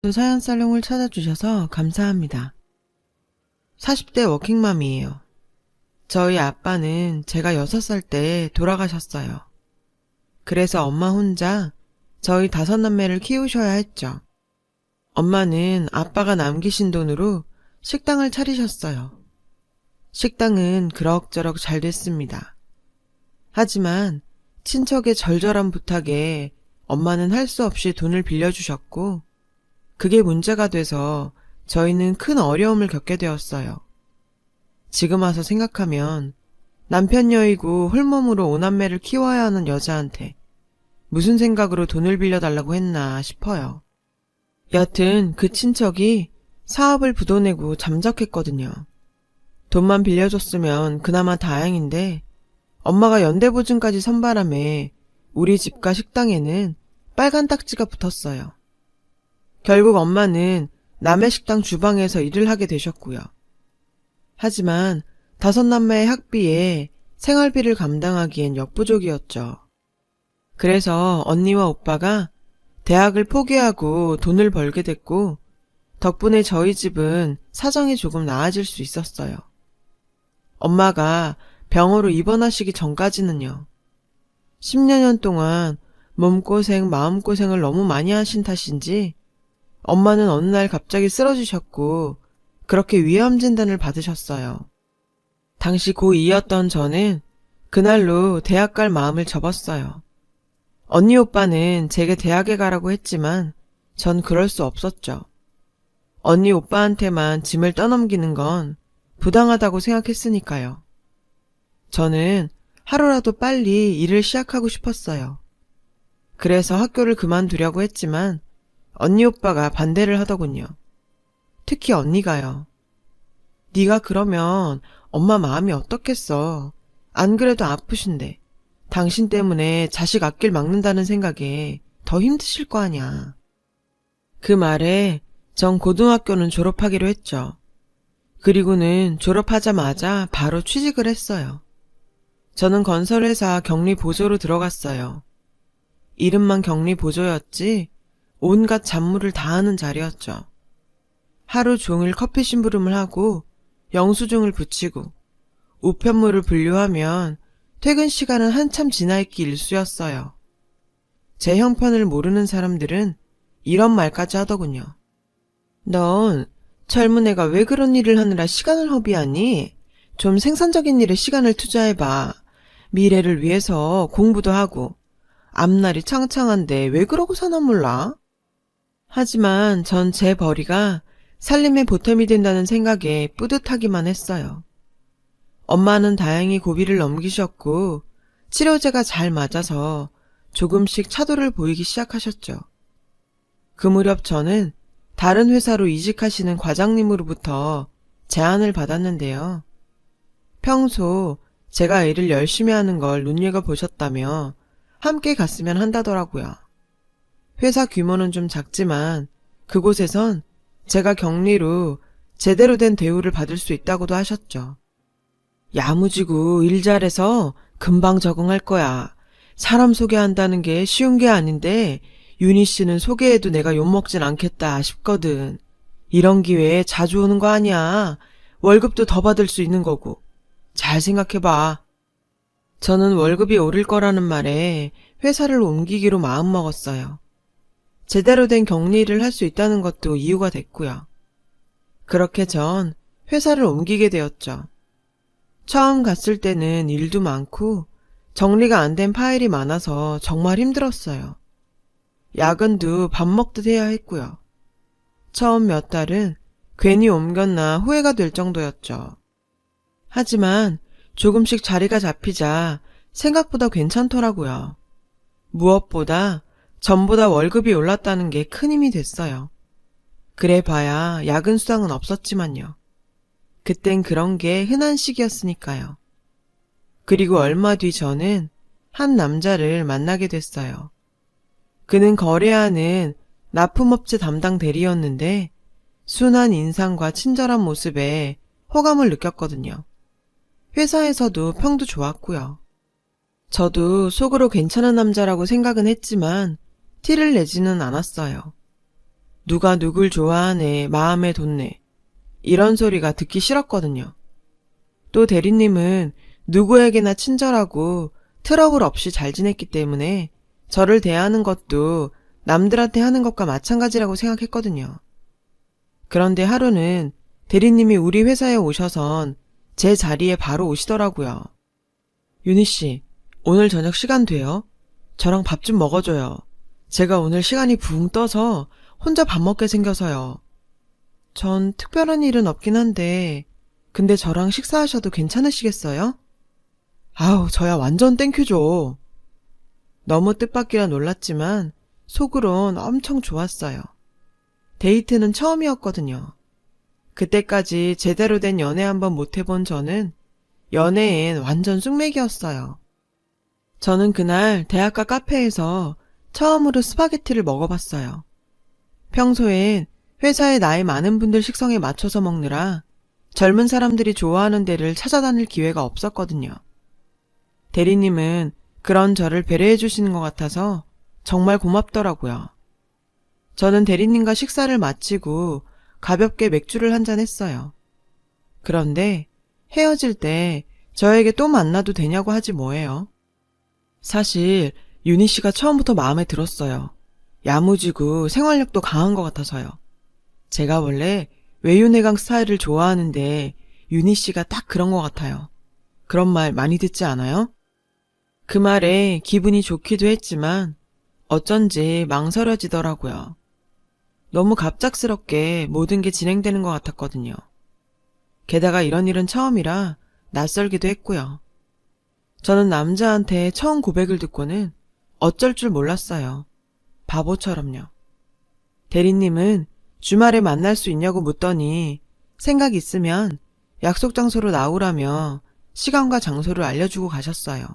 또 사연 살롱을 찾아주셔서 감사합니다. 40대 워킹맘이에요. 저희 아빠는 제가 6살 때 돌아가셨어요. 그래서 엄마 혼자 저희 5남매를 키우셔야 했죠. 엄마는 아빠가 남기신 돈으로 식당을 차리셨어요. 식당은 그럭저럭 잘 됐습니다. 하지만 친척의 절절한 부탁에 엄마는 할 수 없이 돈을 빌려주셨고 그게 문제가 돼서 저희는 큰 어려움을 겪게 되었어요. 지금 와서 생각하면 남편 여이고 홀몸으로 5남매를 키워야 하는 여자한테 무슨 생각으로 돈을 빌려달라고 했나 싶어요. 여튼 그 친척이 사업을 부도내고 잠적했거든요. 돈만 빌려줬으면 그나마 다행인데 엄마가 연대보증까지 선 바람에 우리 집과 식당에는 빨간 딱지가 붙었어요. 결국 엄마는 남의 식당 주방에서 일을 하게 되셨고요. 하지만 5남매의 학비에 생활비를 감당하기엔 역부족이었죠. 그래서 언니와 오빠가 대학을 포기하고 돈을 벌게 됐고 덕분에 저희 집은 사정이 조금 나아질 수 있었어요. 엄마가 병으로 입원하시기 전까지는요. 10여 년 동안 몸고생, 마음고생을 너무 많이 하신 탓인지 엄마는 어느 날 갑자기 쓰러지셨고 그렇게 위암 진단을 받으셨어요. 당시 고2였던 저는 그날로 대학 갈 마음을 접었어요. 언니 오빠는 제게 대학에 가라고 했지만 전 그럴 수 없었죠. 언니 오빠한테만 짐을 떠넘기는 건 부당하다고 생각했으니까요. 저는 하루라도 빨리 일을 시작하고 싶었어요. 그래서 학교를 그만두려고 했지만 언니 오빠가 반대를 하더군요. 특히 언니가요. 네가 그러면 엄마 마음이 어떻겠어. 안 그래도 아프신데 당신 때문에 자식 앞길 막는다는 생각에 더 힘드실 거 아냐. 그 말에 전 고등학교는 졸업하기로 했죠. 그리고는 졸업하자마자 바로 취직을 했어요. 저는 건설회사 격리보조로 들어갔어요. 이름만 격리보조였지 온갖 잡무를 다 하는 자리였죠. 하루 종일 커피 심부름을 하고 영수증을 붙이고 우편물을 분류하면 퇴근 시간은 한참 지나있기 일쑤였어요. 제 형편을 모르는 사람들은 이런 말까지 하더군요. 넌 젊은 애가 왜 그런 일을 하느라 시간을 허비하니? 좀 생산적인 일에 시간을 투자해봐. 미래를 위해서 공부도 하고 앞날이 창창한데 왜 그러고 사나 몰라? 하지만 전 제 벌이가 살림의 보탬이 된다는 생각에 뿌듯하기만 했어요. 엄마는 다행히 고비를 넘기셨고 치료제가 잘 맞아서 조금씩 차도를 보이기 시작하셨죠. 그 무렵 저는 다른 회사로 이직하시는 과장님으로부터 제안을 받았는데요. 평소 제가 일을 열심히 하는 걸 눈여겨보셨다며 함께 갔으면 한다더라고요. 회사 규모는 좀 작지만 그곳에선 제가 격리로 제대로 된 대우를 받을 수 있다고도 하셨죠. 야무지고 일 잘해서 금방 적응할 거야. 사람 소개한다는 게 쉬운 게 아닌데 윤희 씨는 소개해도 내가 욕먹진 않겠다 싶거든. 이런 기회에 자주 오는 거 아니야. 월급도 더 받을 수 있는 거고. 잘 생각해봐. 저는 월급이 오를 거라는 말에 회사를 옮기기로 마음먹었어요. 제대로 된 격리를 할 수 있다는 것도 이유가 됐고요. 그렇게 전 회사를 옮기게 되었죠. 처음 갔을 때는 일도 많고 정리가 안 된 파일이 많아서 정말 힘들었어요. 야근도 밥 먹듯 해야 했고요. 처음 몇 달은 괜히 옮겼나 후회가 될 정도였죠. 하지만 조금씩 자리가 잡히자 생각보다 괜찮더라고요. 무엇보다 전보다 월급이 올랐다는 게 큰 힘이 됐어요. 그래 봐야 야근 수당은 없었지만요. 그땐 그런 게 흔한 시기였으니까요. 그리고 얼마 뒤 저는 한 남자를 만나게 됐어요. 그는 거래하는 납품업체 담당 대리였는데 순한 인상과 친절한 모습에 호감을 느꼈거든요. 회사에서도 평도 좋았고요. 저도 속으로 괜찮은 남자라고 생각은 했지만 티를 내지는 않았어요. 누가 누굴 좋아하네, 마음에 뒀네. 이런 소리가 듣기 싫었거든요. 또 대리님은 누구에게나 친절하고 트러블 없이 잘 지냈기 때문에 저를 대하는 것도 남들한테 하는 것과 마찬가지라고 생각했거든요. 그런데 하루는 대리님이 우리 회사에 오셔선 제 자리에 바로 오시더라고요. 윤희 씨, 오늘 저녁 시간 돼요? 저랑 밥 좀 먹어줘요. 제가 오늘 시간이 붕 떠서 혼자 밥 먹게 생겨서요. 전 특별한 일은 없긴 한데, 근데 저랑 식사하셔도 괜찮으시겠어요? 아우, 저야 완전 땡큐죠. 너무 뜻밖이라 놀랐지만 속으론 엄청 좋았어요. 데이트는 처음이었거든요. 그때까지 제대로 된 연애 한번 못 해본 저는 연애엔 완전 쑥맥이었어요. 저는 그날 대학가 카페에서 처음으로 스파게티를 먹어봤어요. 평소엔 회사에 나이 많은 분들 식성에 맞춰서 먹느라 젊은 사람들이 좋아하는 데를 찾아다닐 기회가 없었거든요. 대리님은 그런 저를 배려해 주시는 것 같아서 정말 고맙더라고요. 저는 대리님과 식사를 마치고 가볍게 맥주를 한잔 했어요. 그런데 헤어질 때 저에게 또 만나도 되냐고 하지 뭐예요. 사실 윤희 씨가 처음부터 마음에 들었어요. 야무지고 생활력도 강한 것 같아서요. 제가 원래 외유내강 스타일을 좋아하는데 윤희 씨가 딱 그런 것 같아요. 그런 말 많이 듣지 않아요? 그 말에 기분이 좋기도 했지만 어쩐지 망설여지더라고요. 너무 갑작스럽게 모든 게 진행되는 것 같았거든요. 게다가 이런 일은 처음이라 낯설기도 했고요. 저는 남자한테 처음 고백을 듣고는 어쩔 줄 몰랐어요. 바보처럼요. 대리님은 주말에 만날 수 있냐고 묻더니 생각 있으면 약속 장소로 나오라며 시간과 장소를 알려주고 가셨어요.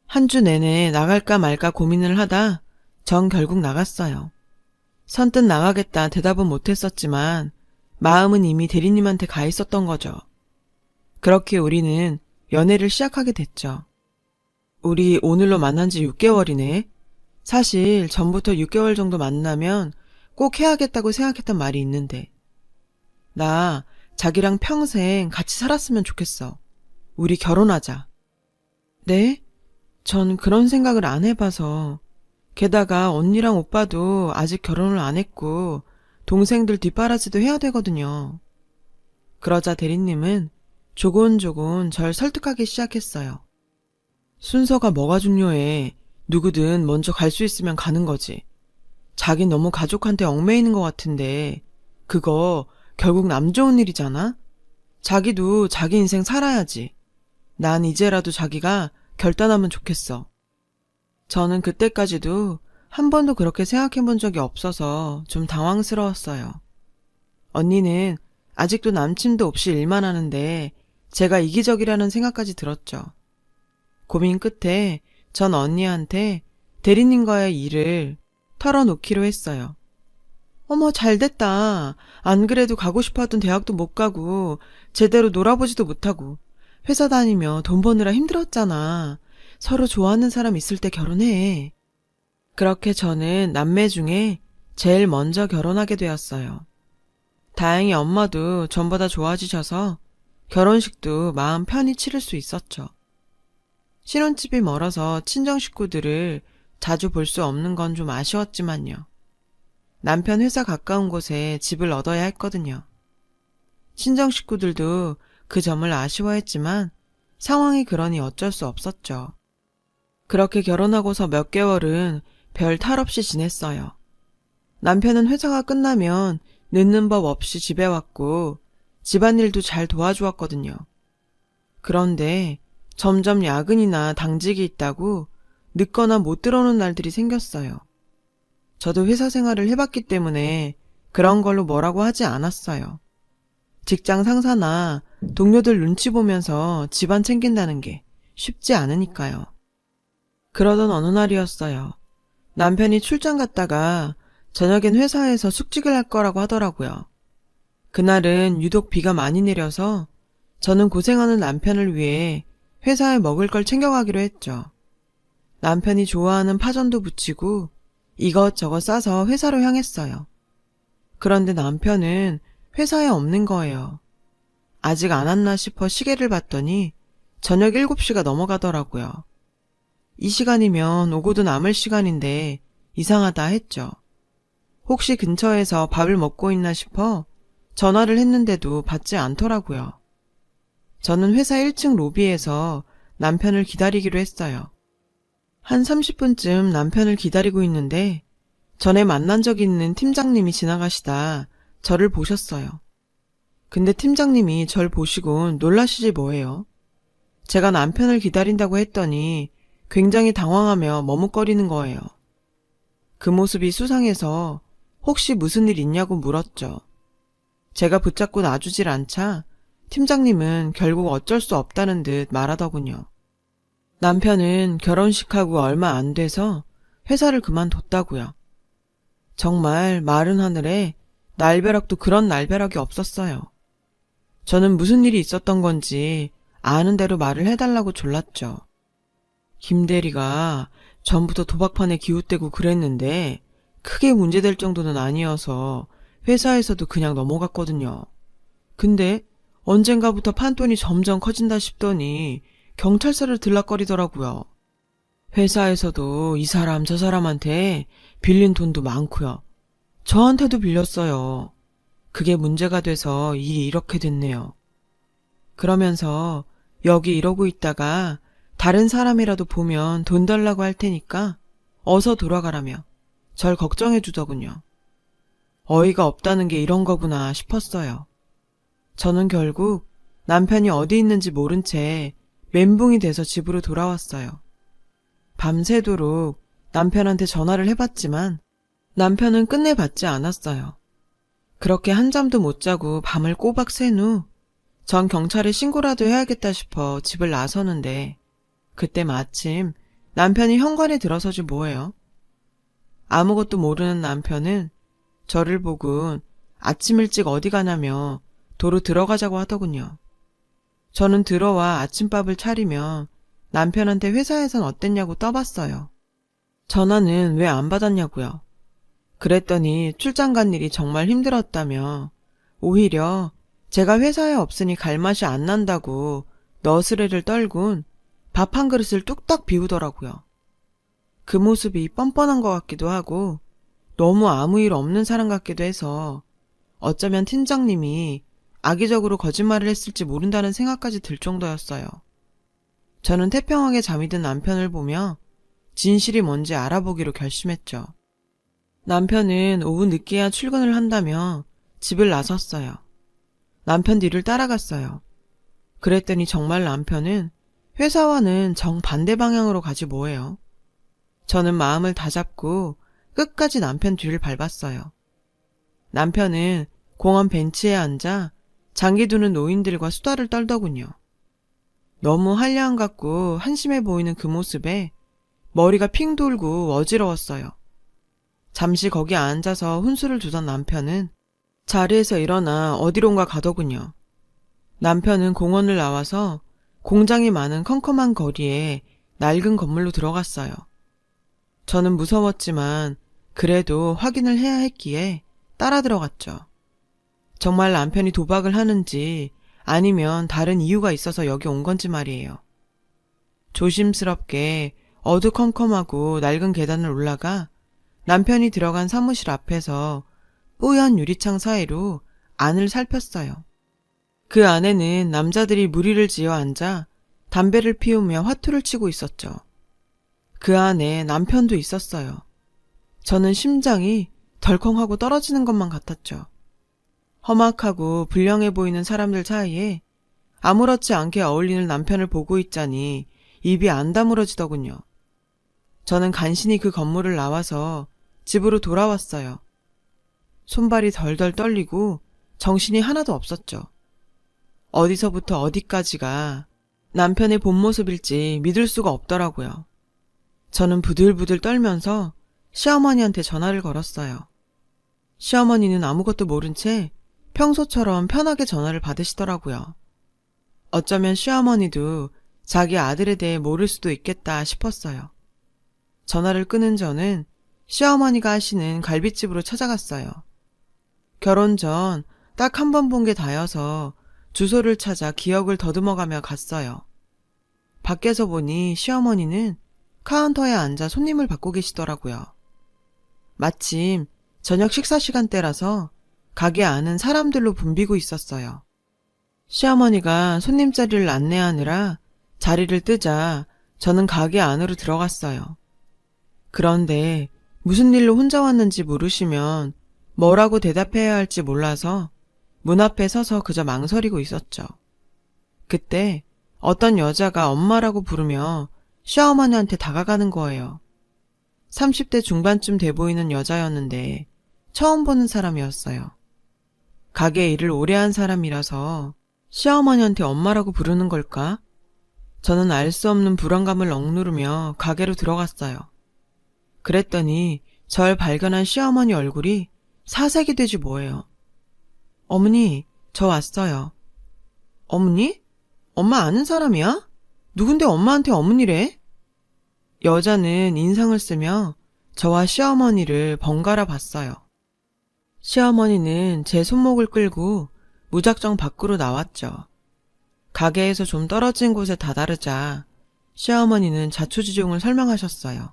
한 주 내내 나갈까 말까 고민을 하다 전 결국 나갔어요. 선뜻 나가겠다 대답은 못했었지만 마음은 이미 대리님한테 가 있었던 거죠. 그렇게 우리는 연애를 시작하게 됐죠. 우리 오늘로 만난 지 6개월이네. 사실 전부터 6개월 정도 만나면 꼭 해야겠다고 생각했던 말이 있는데 나 자기랑 평생 같이 살았으면 좋겠어. 우리 결혼하자. 네? 전 그런 생각을 안 해봐서 게다가 언니랑 오빠도 아직 결혼을 안 했고 동생들 뒷바라지도 해야 되거든요. 그러자 대리님은 조곤조곤 절 설득하기 시작했어요. 순서가 뭐가 중요해. 누구든 먼저 갈 수 있으면 가는 거지. 자긴 너무 가족한테 얽매이는 것 같은데 그거 결국 남 좋은 일이잖아? 자기도 자기 인생 살아야지. 난 이제라도 자기가 결단하면 좋겠어. 저는 그때까지도 한 번도 그렇게 생각해 본 적이 없어서 좀 당황스러웠어요. 언니는 아직도 남친도 없이 일만 하는데 제가 이기적이라는 생각까지 들었죠. 고민 끝에 전 언니한테 대리님과의 일을 털어놓기로 했어요. 어머, 잘됐다. 안 그래도 가고 싶었던 대학도 못 가고 제대로 놀아보지도 못하고 회사 다니며 돈 버느라 힘들었잖아. 서로 좋아하는 사람 있을 때 결혼해. 그렇게 저는 남매 중에 제일 먼저 결혼하게 되었어요. 다행히 엄마도 전보다 좋아지셔서 결혼식도 마음 편히 치를 수 있었죠. 신혼집이 멀어서 친정 식구들을 자주 볼 수 없는 건 좀 아쉬웠지만요. 남편 회사 가까운 곳에 집을 얻어야 했거든요. 친정 식구들도 그 점을 아쉬워했지만 상황이 그러니 어쩔 수 없었죠. 그렇게 결혼하고서 몇 개월은 별 탈 없이 지냈어요. 남편은 회사가 끝나면 늦는 법 없이 집에 왔고 집안일도 잘 도와주었거든요. 그런데 점점 야근이나 당직이 있다고 늦거나 못 들어오는 날들이 생겼어요. 저도 회사 생활을 해봤기 때문에 그런 걸로 뭐라고 하지 않았어요. 직장 상사나 동료들 눈치 보면서 집안 챙긴다는 게 쉽지 않으니까요. 그러던 어느 날이었어요. 남편이 출장 갔다가 저녁엔 회사에서 숙직을 할 거라고 하더라고요. 그날은 유독 비가 많이 내려서 저는 고생하는 남편을 위해 회사에 먹을 걸 챙겨가기로 했죠. 남편이 좋아하는 파전도 부치고 이것저것 싸서 회사로 향했어요. 그런데 남편은 회사에 없는 거예요. 아직 안 왔나 싶어 시계를 봤더니 저녁 7시가 넘어가더라고요. 이 시간이면 오고도 남을 시간인데 이상하다 했죠. 혹시 근처에서 밥을 먹고 있나 싶어 전화를 했는데도 받지 않더라고요. 저는 회사 1층 로비에서 남편을 기다리기로 했어요. 한 30분쯤 남편을 기다리고 있는데 전에 만난 적 있는 팀장님이 지나가시다 저를 보셨어요. 근데 팀장님이 절 보시곤 놀라시지 뭐예요. 제가 남편을 기다린다고 했더니 굉장히 당황하며 머뭇거리는 거예요. 그 모습이 수상해서 혹시 무슨 일 있냐고 물었죠. 제가 붙잡고 놔주질 않자 팀장님은 결국 어쩔 수 없다는 듯 말하더군요. 남편은 결혼식하고 얼마 안 돼서 회사를 그만뒀다고요. 정말 마른 하늘에 날벼락도 그런 날벼락이 없었어요. 저는 무슨 일이 있었던 건지 아는 대로 말을 해달라고 졸랐죠. 김 대리가 전부터 도박판에 기웃대고 그랬는데 크게 문제될 정도는 아니어서 회사에서도 그냥 넘어갔거든요. 근데 언젠가부터 판돈이 점점 커진다 싶더니 경찰서를 들락거리더라고요. 회사에서도 이 사람 저 사람한테 빌린 돈도 많고요. 저한테도 빌렸어요. 그게 문제가 돼서 일이 이렇게 됐네요. 그러면서 여기 이러고 있다가 다른 사람이라도 보면 돈 달라고 할 테니까 어서 돌아가라며 절 걱정해 주더군요. 어이가 없다는 게 이런 거구나 싶었어요. 저는 결국 남편이 어디 있는지 모른 채 멘붕이 돼서 집으로 돌아왔어요. 밤새도록 남편한테 전화를 해봤지만 남편은 끝내 받지 않았어요. 그렇게 한잠도 못 자고 밤을 꼬박 샌 후 전 경찰에 신고라도 해야겠다 싶어 집을 나서는데 그때 마침 남편이 현관에 들어서지 뭐예요. 아무것도 모르는 남편은 저를 보고 아침 일찍 어디 가냐며 도로 들어가자고 하더군요. 저는 들어와 아침밥을 차리며 남편한테 회사에선 어땠냐고 떠봤어요. 전화는 왜 안 받았냐고요. 그랬더니 출장 간 일이 정말 힘들었다며 오히려 제가 회사에 없으니 갈맛이 안 난다고 너스레를 떨군 밥 한 그릇을 뚝딱 비우더라고요. 그 모습이 뻔뻔한 것 같기도 하고 너무 아무 일 없는 사람 같기도 해서 어쩌면 팀장님이 악의적으로 거짓말을 했을지 모른다는 생각까지 들 정도였어요. 저는 태평하게 잠이 든 남편을 보며 진실이 뭔지 알아보기로 결심했죠. 남편은 오후 늦게야 출근을 한다며 집을 나섰어요. 남편 뒤를 따라갔어요. 그랬더니 정말 남편은 회사와는 정반대 방향으로 가지 뭐예요. 저는 마음을 다잡고 끝까지 남편 뒤를 밟았어요. 남편은 공원 벤치에 앉아 장기 두는 노인들과 수다를 떨더군요. 너무 한량 같고 한심해 보이는 그 모습에 머리가 핑 돌고 어지러웠어요. 잠시 거기 앉아서 훈수를 두던 남편은 자리에서 일어나 어디론가 가더군요. 남편은 공원을 나와서 공장이 많은 컴컴한 거리에 낡은 건물로 들어갔어요. 저는 무서웠지만 그래도 확인을 해야 했기에 따라 들어갔죠. 정말 남편이 도박을 하는지 아니면 다른 이유가 있어서 여기 온 건지 말이에요. 조심스럽게 어두컴컴하고 낡은 계단을 올라가 남편이 들어간 사무실 앞에서 뽀얀 유리창 사이로 안을 살폈어요. 그 안에는 남자들이 무리를 지어 앉아 담배를 피우며 화투를 치고 있었죠. 그 안에 남편도 있었어요. 저는 심장이 덜컹하고 떨어지는 것만 같았죠. 험악하고 불량해 보이는 사람들 사이에 아무렇지 않게 어울리는 남편을 보고 있자니 입이 안 다물어지더군요. 저는 간신히 그 건물을 나와서 집으로 돌아왔어요. 손발이 덜덜 떨리고 정신이 하나도 없었죠. 어디서부터 어디까지가 남편의 본 모습일지 믿을 수가 없더라고요. 저는 부들부들 떨면서 시어머니한테 전화를 걸었어요. 시어머니는 아무것도 모른 채 평소처럼 편하게 전화를 받으시더라고요. 어쩌면 시어머니도 자기 아들에 대해 모를 수도 있겠다 싶었어요. 전화를 끊은 저는 시어머니가 하시는 갈빗집으로 찾아갔어요. 결혼 전 딱 한 번 본 게 다여서 주소를 찾아 기억을 더듬어가며 갔어요. 밖에서 보니 시어머니는 카운터에 앉아 손님을 받고 계시더라고요. 마침 저녁 식사 시간대라서 가게 안은 사람들로 붐비고 있었어요. 시어머니가 손님 자리를 안내하느라 자리를 뜨자 저는 가게 안으로 들어갔어요. 그런데 무슨 일로 혼자 왔는지 물으시면 뭐라고 대답해야 할지 몰라서 문 앞에 서서 그저 망설이고 있었죠. 그때 어떤 여자가 엄마라고 부르며 시어머니한테 다가가는 거예요. 30대 중반쯤 돼 보이는 여자였는데 처음 보는 사람이었어요. 가게 일을 오래 한 사람이라서 시어머니한테 엄마라고 부르는 걸까? 저는 알 수 없는 불안감을 억누르며 가게로 들어갔어요. 그랬더니 절 발견한 시어머니 얼굴이 사색이 되지 뭐예요. 어머니, 저 왔어요. 어머니? 엄마 아는 사람이야? 누군데 엄마한테 어머니래? 여자는 인상을 쓰며 저와 시어머니를 번갈아 봤어요. 시어머니는 제 손목을 끌고 무작정 밖으로 나왔죠. 가게에서 좀 떨어진 곳에 다다르자 시어머니는 자초지종을 설명하셨어요.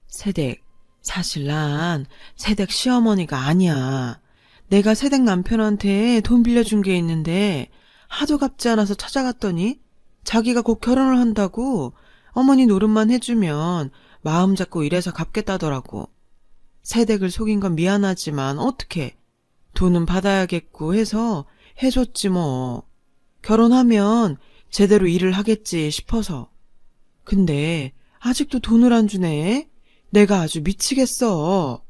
세댁, 사실 난 세댁 시어머니가 아니야. 내가 세댁 남편한테 돈 빌려준 게 있는데 하도 갚지 않아서 찾아갔더니 자기가 곧 결혼을 한다고 어머니 노릇만 해주면 마음 잡고 이래서 갚겠다더라고. 세댁을 속인 건 미안하지만 어떡해. 돈은 받아야겠고 해서 해줬지 뭐. 결혼하면 제대로 일을 하겠지 싶어서. 근데 아직도 돈을 안 주네. 내가 아주 미치겠어.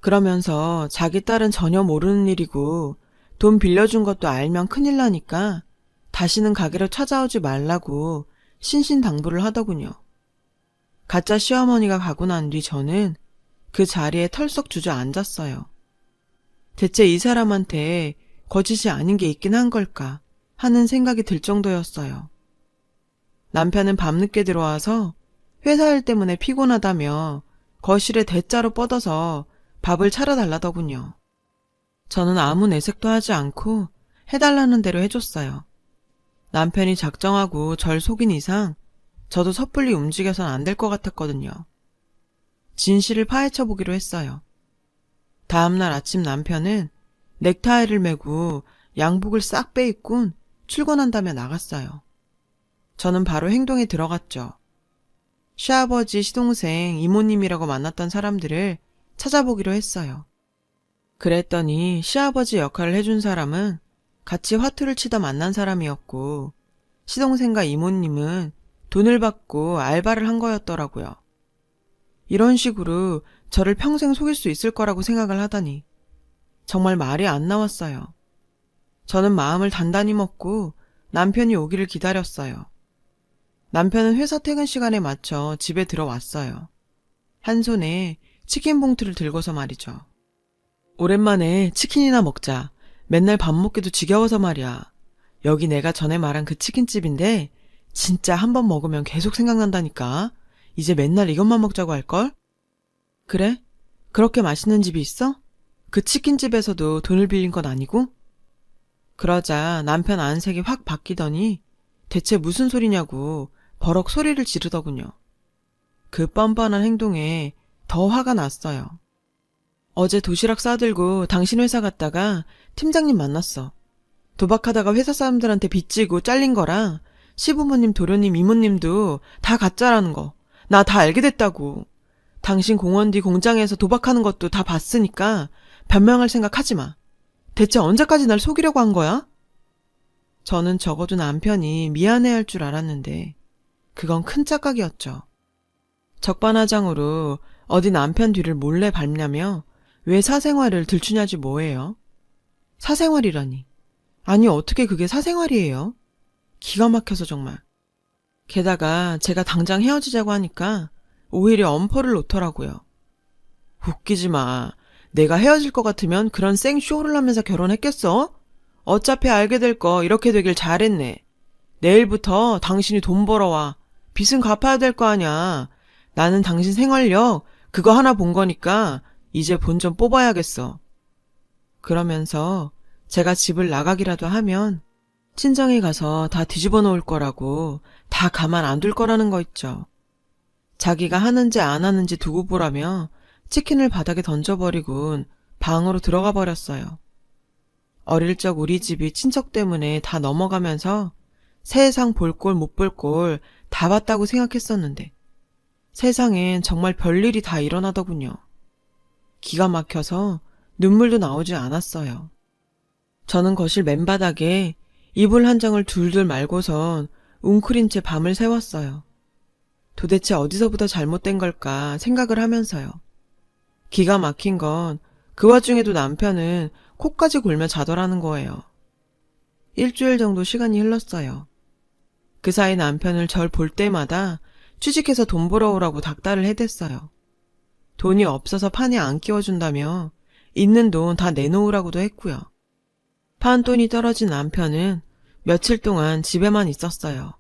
그러면서 자기 딸은 전혀 모르는 일이고 돈 빌려준 것도 알면 큰일 나니까 다시는 가게로 찾아오지 말라고 신신당부를 하더군요. 가짜 시어머니가 가고 난 뒤 저는 그 자리에 털썩 주저앉았어요. 대체 이 사람한테 거짓이 아닌 게 있긴 한 걸까 하는 생각이 들 정도였어요. 남편은 밤늦게 들어와서 회사 일 때문에 피곤하다며 거실에 대자로 뻗어서 밥을 차려달라더군요. 저는 아무 내색도 하지 않고 해달라는 대로 해줬어요. 남편이 작정하고 절 속인 이상 저도 섣불리 움직여선 안 될 것 같았거든요. 진실을 파헤쳐 보기로 했어요. 다음날 아침 남편은 넥타이를 메고 양복을 싹 빼입곤 출근한다며 나갔어요. 저는 바로 행동에 들어갔죠. 시아버지, 시동생, 이모님이라고 만났던 사람들을 찾아보기로 했어요. 그랬더니 시아버지 역할을 해준 사람은 같이 화투를 치다 만난 사람이었고 시동생과 이모님은 돈을 받고 알바를 한 거였더라고요. 이런 식으로 저를 평생 속일 수 있을 거라고 생각을 하다니 정말 말이 안 나왔어요. 저는 마음을 단단히 먹고 남편이 오기를 기다렸어요. 남편은 회사 퇴근 시간에 맞춰 집에 들어왔어요. 한 손에 치킨 봉투를 들고서 말이죠. 오랜만에 치킨이나 먹자. 맨날 밥 먹기도 지겨워서 말이야. 여기 내가 전에 말한 그 치킨집인데 진짜 한 번 먹으면 계속 생각난다니까. 이제 맨날 이것만 먹자고 할걸? 그래? 그렇게 맛있는 집이 있어? 그 치킨집에서도 돈을 빌린 건 아니고? 그러자 남편 안색이 확 바뀌더니 대체 무슨 소리냐고 버럭 소리를 지르더군요. 그 뻔뻔한 행동에 더 화가 났어요. 어제 도시락 싸들고 당신 회사 갔다가 팀장님 만났어. 도박하다가 회사 사람들한테 빚지고 잘린 거랑 시부모님, 도련님, 이모님도 다 가짜라는 거. 나 다 알게 됐다고. 당신 공원 뒤 공장에서 도박하는 것도 다 봤으니까 변명할 생각 하지 마. 대체 언제까지 날 속이려고 한 거야? 저는 적어도 남편이 미안해할 줄 알았는데 그건 큰 착각이었죠. 적반하장으로 어디 남편 뒤를 몰래 밟냐며 왜 사생활을 들추냐지 뭐예요? 사생활이라니. 아니 어떻게 그게 사생활이에요? 기가 막혀서 정말. 게다가 제가 당장 헤어지자고 하니까 오히려 엄포를 놓더라고요. 웃기지 마. 내가 헤어질 것 같으면 그런 생쇼를 하면서 결혼했겠어? 어차피 알게 될 거 이렇게 되길 잘했네. 내일부터 당신이 돈 벌어와. 빚은 갚아야 될 거 아냐. 나는 당신 생활력 그거 하나 본 거니까 이제 본 좀 뽑아야겠어. 그러면서 제가 집을 나가기라도 하면 친정에 가서 다 뒤집어 놓을 거라고, 다 가만 안 둘 거라는 거 있죠. 자기가 하는지 안 하는지 두고 보라며 치킨을 바닥에 던져버리곤 방으로 들어가 버렸어요. 어릴 적 우리 집이 친척 때문에 다 넘어가면서 세상 볼 꼴 못 볼 꼴 다 봤다고 생각했었는데 세상엔 정말 별일이 다 일어나더군요. 기가 막혀서 눈물도 나오지 않았어요. 저는 거실 맨바닥에 이불 한 장을 둘둘 말고선 웅크린 채 밤을 새웠어요. 도대체 어디서부터 잘못된 걸까 생각을 하면서요. 기가 막힌 건 그 와중에도 남편은 코까지 골며 자더라는 거예요. 일주일 정도 시간이 흘렀어요. 그 사이 남편을 절 볼 때마다 취직해서 돈 벌어오라고 닥달을 해댔어요. 돈이 없어서 판에 안 끼워준다며 있는 돈 다 내놓으라고도 했고요. 판돈이 떨어진 남편은 며칠 동안 집에만 있었어요.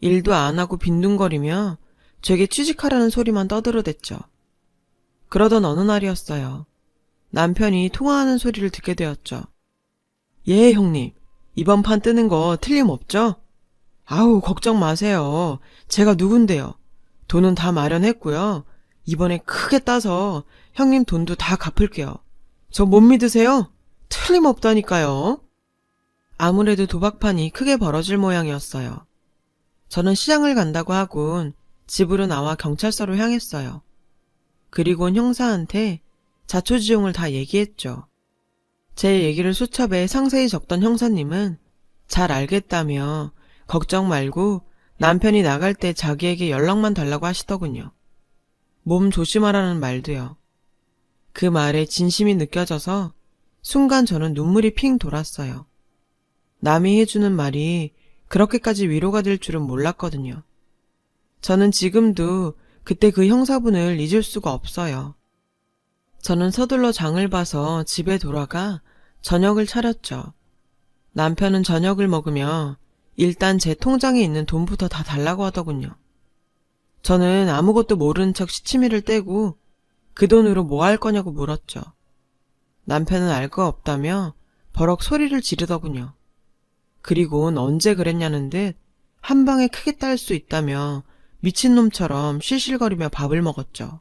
일도 안 하고 빈둥거리며 제게 취직하라는 소리만 떠들어댔죠. 그러던 어느 날이었어요. 남편이 통화하는 소리를 듣게 되었죠. 예, 형님. 이번 판 뜨는 거 틀림없죠? 아우, 걱정 마세요. 제가 누군데요. 돈은 다 마련했고요. 이번에 크게 따서 형님 돈도 다 갚을게요. 저 못 믿으세요? 틀림없다니까요. 아무래도 도박판이 크게 벌어질 모양이었어요. 저는 시장을 간다고 하곤 집으로 나와 경찰서로 향했어요. 그리곤 형사한테 자초지종을 다 얘기했죠. 제 얘기를 수첩에 상세히 적던 형사님은 잘 알겠다며 걱정 말고 남편이 나갈 때 자기에게 연락만 달라고 하시더군요. 몸 조심하라는 말도요. 그 말에 진심이 느껴져서 순간 저는 눈물이 핑 돌았어요. 남이 해주는 말이 그렇게까지 위로가 될 줄은 몰랐거든요. 저는 지금도 그때 그 형사분을 잊을 수가 없어요. 저는 서둘러 장을 봐서 집에 돌아가 저녁을 차렸죠. 남편은 저녁을 먹으며 일단 제 통장에 있는 돈부터 다 달라고 하더군요. 저는 아무것도 모르는 척 시치미를 떼고 그 돈으로 뭐 할 거냐고 물었죠. 남편은 알 거 없다며 버럭 소리를 지르더군요. 그리고는 언제 그랬냐는 듯 한 방에 크게 딸 수 있다며 미친놈처럼 실실거리며 밥을 먹었죠.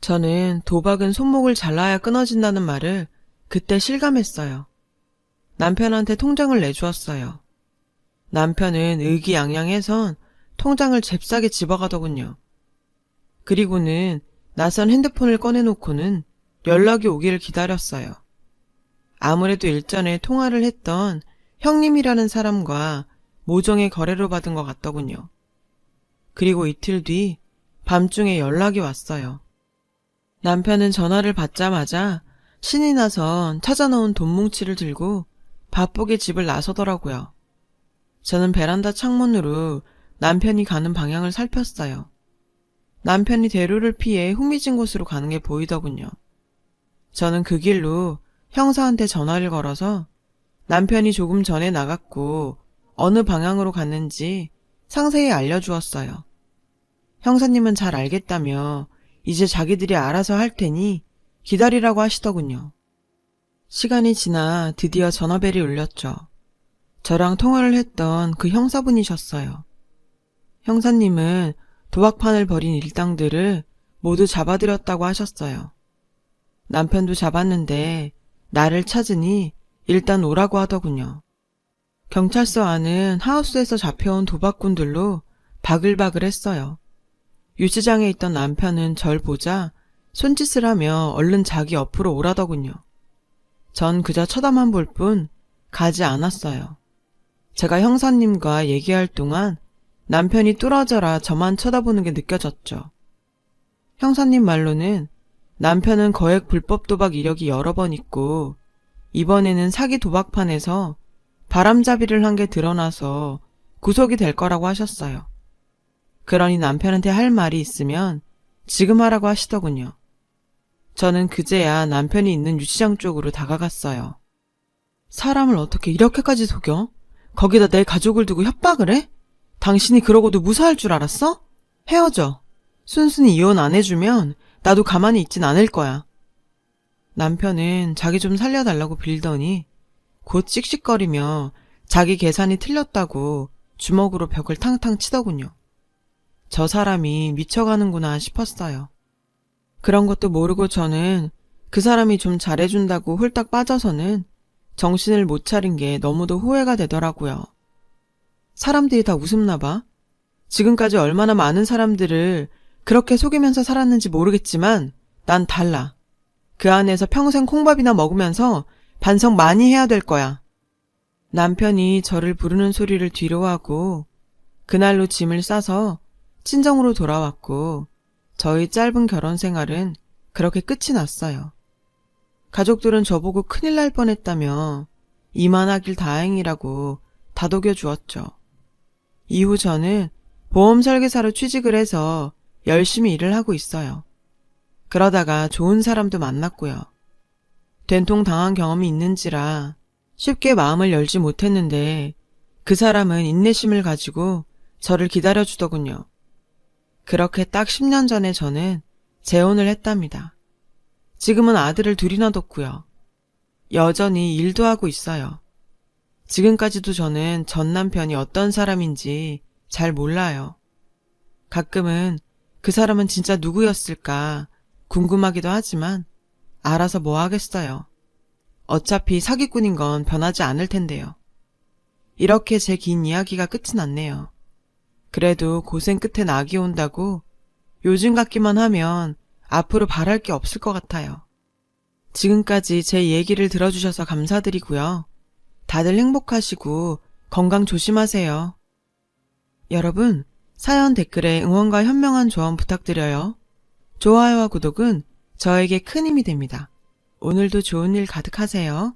저는 도박은 손목을 잘라야 끊어진다는 말을 그때 실감했어요. 남편한테 통장을 내주었어요. 남편은 의기양양해선 통장을 잽싸게 집어가더군요. 그리고는 낯선 핸드폰을 꺼내놓고는 연락이 오기를 기다렸어요. 아무래도 일전에 통화를 했던 형님이라는 사람과 모종의 거래로 받은 것 같더군요. 그리고 이틀 뒤 밤중에 연락이 왔어요. 남편은 전화를 받자마자 신이 나선 찾아놓은 돈 뭉치를 들고 바쁘게 집을 나서더라고요. 저는 베란다 창문으로 남편이 가는 방향을 살폈어요. 남편이 대로를 피해 흥미진 곳으로 가는 게 보이더군요. 저는 그 길로 형사한테 전화를 걸어서 남편이 조금 전에 나갔고 어느 방향으로 갔는지 상세히 알려주었어요. 형사님은 잘 알겠다며 이제 자기들이 알아서 할 테니 기다리라고 하시더군요. 시간이 지나 드디어 전화벨이 울렸죠. 저랑 통화를 했던 그 형사분이셨어요. 형사님은 도박판을 벌인 일당들을 모두 잡아들였다고 하셨어요. 남편도 잡았는데 나를 찾으니 일단 오라고 하더군요. 경찰서 안은 하우스에서 잡혀온 도박꾼들로 바글바글 했어요. 유치장에 있던 남편은 절 보자 손짓을 하며 얼른 자기 옆으로 오라더군요. 전 그저 쳐다만 볼 뿐 가지 않았어요. 제가 형사님과 얘기할 동안 남편이 뚫어져라 저만 쳐다보는 게 느껴졌죠. 형사님 말로는 남편은 거액 불법 도박 이력이 여러 번 있고 이번에는 사기 도박판에서 바람잡이를 한 게 드러나서 구속이 될 거라고 하셨어요. 그러니 남편한테 할 말이 있으면 지금 하라고 하시더군요. 저는 그제야 남편이 있는 유치장 쪽으로 다가갔어요. 사람을 어떻게 이렇게까지 속여? 거기다 내 가족을 두고 협박을 해? 당신이 그러고도 무사할 줄 알았어? 헤어져. 순순히 이혼 안 해주면 나도 가만히 있진 않을 거야. 남편은 자기 좀 살려달라고 빌더니 곧 씩씩거리며 자기 계산이 틀렸다고 주먹으로 벽을 탕탕 치더군요. 저 사람이 미쳐가는구나 싶었어요. 그런 것도 모르고 저는 그 사람이 좀 잘해준다고 홀딱 빠져서는 정신을 못 차린 게 너무도 후회가 되더라고요. 사람들이 다 웃음나 봐. 지금까지 얼마나 많은 사람들을 그렇게 속이면서 살았는지 모르겠지만 난 달라. 그 안에서 평생 콩밥이나 먹으면서 반성 많이 해야 될 거야. 남편이 저를 부르는 소리를 뒤로 하고 그날로 짐을 싸서 친정으로 돌아왔고 저희 짧은 결혼 생활은 그렇게 끝이 났어요. 가족들은 저보고 큰일 날 뻔했다며 이만하길 다행이라고 다독여 주었죠. 이후 저는 보험 설계사로 취직을 해서 열심히 일을 하고 있어요. 그러다가 좋은 사람도 만났고요. 된통 당한 경험이 있는지라 쉽게 마음을 열지 못했는데 그 사람은 인내심을 가지고 저를 기다려주더군요. 그렇게 딱 10년 전에 저는 재혼을 했답니다. 지금은 아들을 둘이나 뒀고요. 여전히 일도 하고 있어요. 지금까지도 저는 전 남편이 어떤 사람인지 잘 몰라요. 가끔은 그 사람은 진짜 누구였을까 궁금하기도 하지만 알아서 뭐 하겠어요. 어차피 사기꾼인 건 변하지 않을 텐데요. 이렇게 제 긴 이야기가 끝이 났네요. 그래도 고생 끝에 낙이 온다고 요즘 같기만 하면 앞으로 바랄 게 없을 것 같아요. 지금까지 제 얘기를 들어주셔서 감사드리고요. 다들 행복하시고 건강 조심하세요. 여러분, 사연 댓글에 응원과 현명한 조언 부탁드려요. 좋아요와 구독은 저에게 큰 힘이 됩니다. 오늘도 좋은 일 가득하세요.